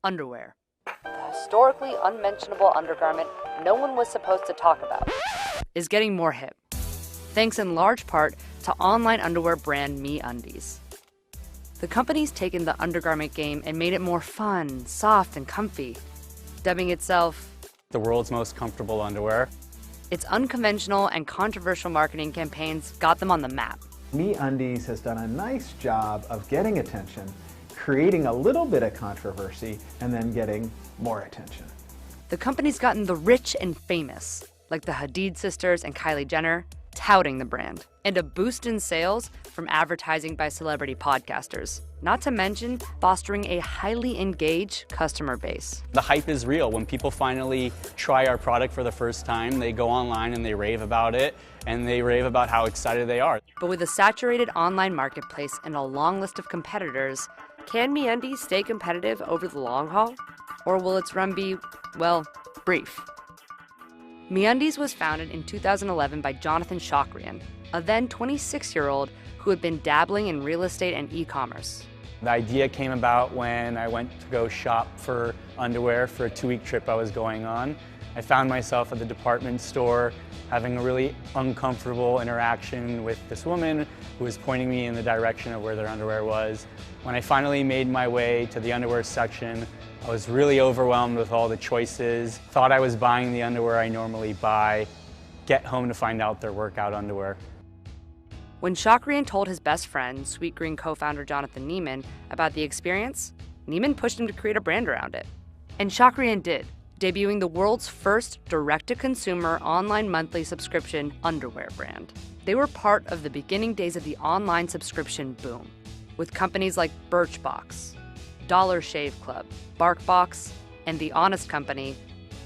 underwear. The historically unmentionable undergarment no one was supposed to talk about is getting more hip, thanks in large part to online underwear brand MeUndies. The company's taken the undergarment game and made it more fun, soft, and comfy, dubbing itself the world's most comfortable underwear. Its unconventional and controversial marketing campaigns got them on the map. MeUndies has done a nice job of getting attention, creating a little bit of controversy, and then getting more attention. The company's gotten the rich and famous, like the Hadid sisters and Kylie Jenner, touting the brand, and a boost in sales from advertising by celebrity podcasters, not to mention fostering a highly engaged customer base. The hype is real. When people finally try our product for the first time, they go online and they rave about it, and they rave about how excited they are. But with a saturated online marketplace and a long list of competitors, can MeUndies stay competitive over the long haul? Or will its run be, well, brief? MeUndies was founded in 2011 by Jonathan Shokrian, a then 26-year-old who had been dabbling in real estate and e-commerce. The idea came about when I went to go shop for underwear for a 2-week trip I was going on. I found myself at the department store having a really uncomfortable interaction with this woman who was pointing me in the direction of where their underwear was. When I finally made my way to the underwear section, I was really overwhelmed with all the choices. Thought I was buying the underwear I normally buy. Get home to find out they're workout underwear. When Shokrian told his best friend, Sweet Green co-founder Jonathan Neiman, about the experience, Neiman pushed him to create a brand around it. And Shokrian did, debuting the world's first direct-to-consumer online monthly subscription underwear brand. They were part of the beginning days of the online subscription boom, with companies like Birchbox, Dollar Shave Club, BarkBox, and The Honest Company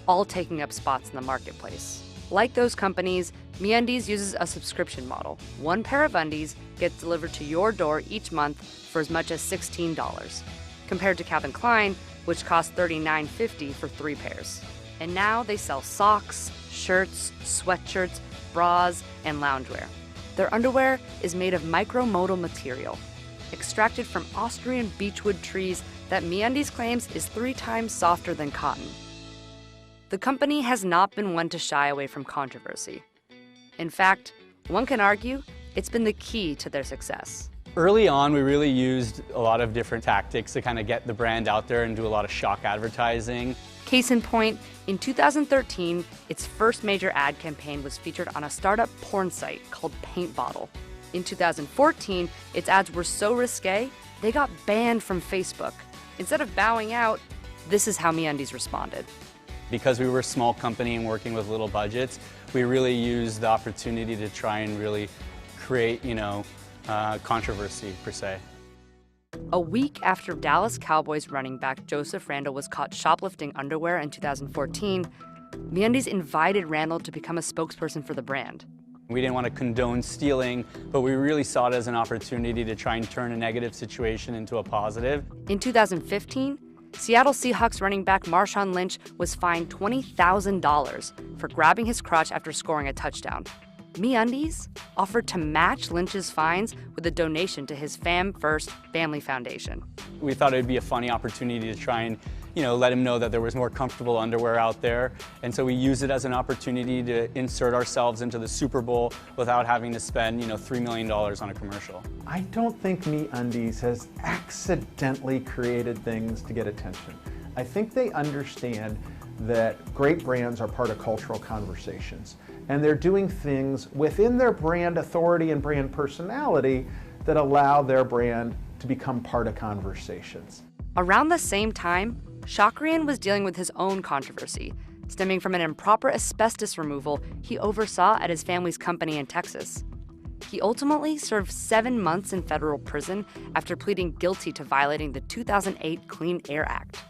all taking up spots in the marketplace. Like those companies, MeUndies uses a subscription model. One pair of undies gets delivered to your door each month for as much as $16, compared to Calvin Klein, which costs $39.50 for 3 pairs. And now they sell socks, shirts, sweatshirts, bras, and loungewear. Their underwear is made of micromodal material, extracted from Austrian beechwood trees that MeUndies claims is 3 times softer than cotton. The company has not been one to shy away from controversy. In fact, one can argue it's been the key to their success. Early on, we really used a lot of different tactics to kind of get the brand out there and do a lot of shock advertising. Case in point, in 2013, its first major ad campaign was featured on a startup porn site called Paint Bottle. In 2014, its ads were so risque, they got banned from Facebook. Instead of bowing out, this is how MeUndies responded. Because we were a small company and working with little budgets, we really used the opportunity to try and really create, controversy, per se. A week after Dallas Cowboys running back Joseph Randle was caught shoplifting underwear in 2014, MeUndies invited Randle to become a spokesperson for the brand. We didn't want to condone stealing, but we really saw it as an opportunity to try and turn a negative situation into a positive. In 2015, Seattle Seahawks running back Marshawn Lynch was fined $20,000 for grabbing his crotch after scoring a touchdown. MeUndies offered to match Lynch's fines with a donation to his Fam First Family Foundation. We thought it would be a funny opportunity to try and, let him know that there was more comfortable underwear out there. And so we used it as an opportunity to insert ourselves into the Super Bowl without having to spend, $3 million on a commercial. I don't think MeUndies has accidentally created things to get attention. I think they understand that great brands are part of cultural conversations, and they're doing things within their brand authority and brand personality that allow their brand to become part of conversations. Around the same time, Shokrian was dealing with his own controversy, stemming from an improper asbestos removal he oversaw at his family's company in Texas. He ultimately served 7 months in federal prison after pleading guilty to violating the 2008 Clean Air Act.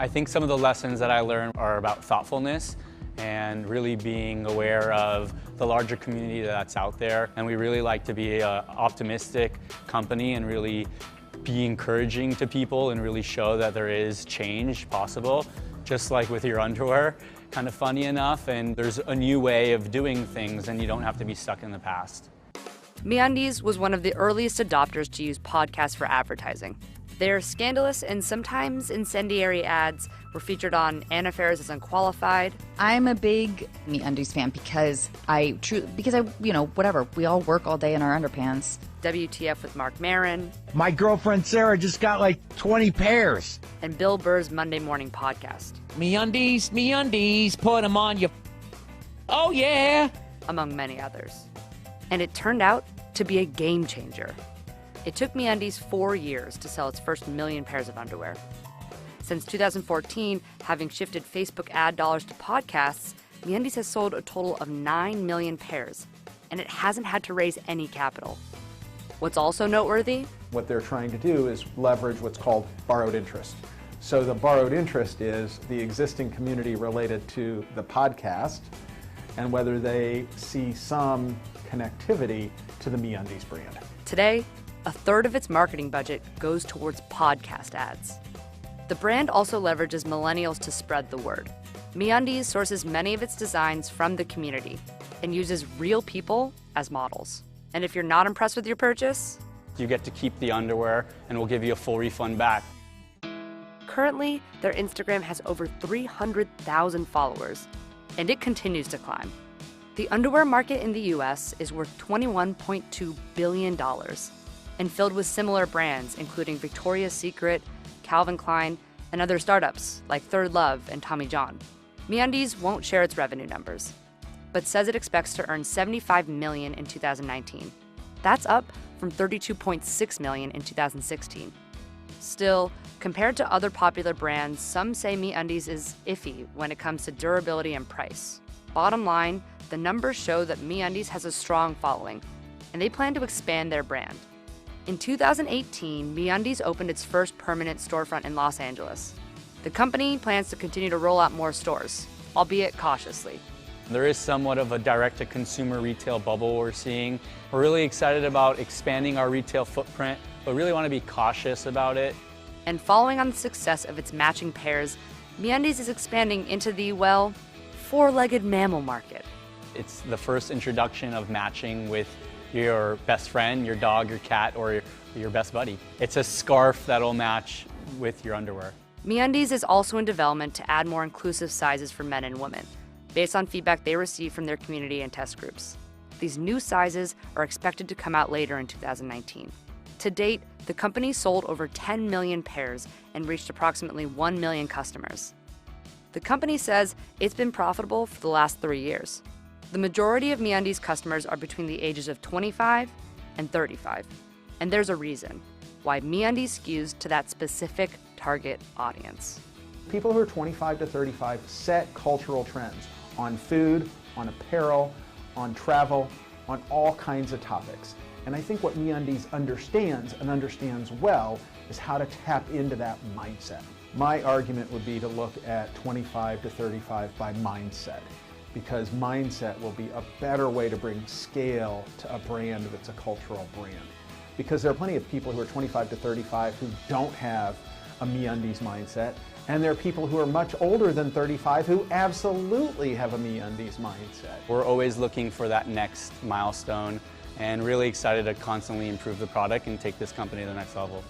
I think some of the lessons that I learned are about thoughtfulness and really being aware of the larger community that's out there. And we really like to be an optimistic company and really be encouraging to people and really show that there is change possible, just like with your underwear. Kind of funny enough, and there's a new way of doing things and you don't have to be stuck in the past. MeUndies was one of the earliest adopters to use podcasts for advertising. Their scandalous and sometimes incendiary ads were featured on Anna Faris as Unqualified. I'm a big MeUndies fan because whatever, we all work all day in our underpants. WTF with Mark Maron. My girlfriend Sarah just got like 20 pairs. And Bill Burr's Monday Morning Podcast. MeUndies, put them on your... Oh, yeah! Among many others. And it turned out to be a game changer. It took MeUndies 4 years to sell its first 1 million pairs of underwear. Since 2014, having shifted Facebook ad dollars to podcasts, MeUndies has sold a total of 9 million pairs, and it hasn't had to raise any capital. What's also noteworthy? What they're trying to do is leverage what's called borrowed interest. So the borrowed interest is the existing community related to the podcast and whether they see some connectivity to the MeUndies brand. Today, a third of its marketing budget goes towards podcast ads. The brand also leverages millennials to spread the word. MeUndies sources many of its designs from the community and uses real people as models. And if you're not impressed with your purchase, You get to keep the underwear and we'll give you a full refund back. currently their Instagram has over 300,000 followers, and it continues to climb. The underwear market in the US is worth $21.2 billion and filled with similar brands including Victoria's Secret, Calvin Klein, and other startups like Third Love and Tommy John. MeUndies won't share its revenue numbers, but says it expects to earn $75 million in 2019. That's up from $32.6 million in 2016. Still, compared to other popular brands, some say MeUndies is iffy when it comes to durability and price. Bottom line, the numbers show that MeUndies has a strong following, and they plan to expand their brand. In 2018, MeUndies opened its first permanent storefront in Los Angeles. The company plans to continue to roll out more stores, albeit cautiously. There is somewhat of a direct-to-consumer retail bubble we're seeing. We're really excited about expanding our retail footprint, but really want to be cautious about it. And following on the success of its matching pairs, MeUndies is expanding into the, well, four-legged mammal market. It's the first introduction of matching with your best friend, your dog, your cat, or your best buddy. It's a scarf that'll match with your underwear. MeUndies is also in development to add more inclusive sizes for men and women, based on feedback they received from their community and test groups. These new sizes are expected to come out later in 2019. To date, the company sold over 10 million pairs and reached approximately 1 million customers. The company says it's been profitable for the last 3 years. The majority of MeUndies customers are between the ages of 25 and 35. And there's a reason why MeUndies skews to that specific target audience. People who are 25 to 35 set cultural trends on food, on apparel, on travel, on all kinds of topics. And I think what MeUndies understands, and understands well, is how to tap into that mindset. My argument would be to look at 25 to 35 by mindset, because mindset will be a better way to bring scale to a brand that's a cultural brand. Because there are plenty of people who are 25 to 35 who don't have a MeUndies mindset, and there are people who are much older than 35 who absolutely have a MeUndies mindset. We're always looking for that next milestone and really excited to constantly improve the product and take this company to the next level.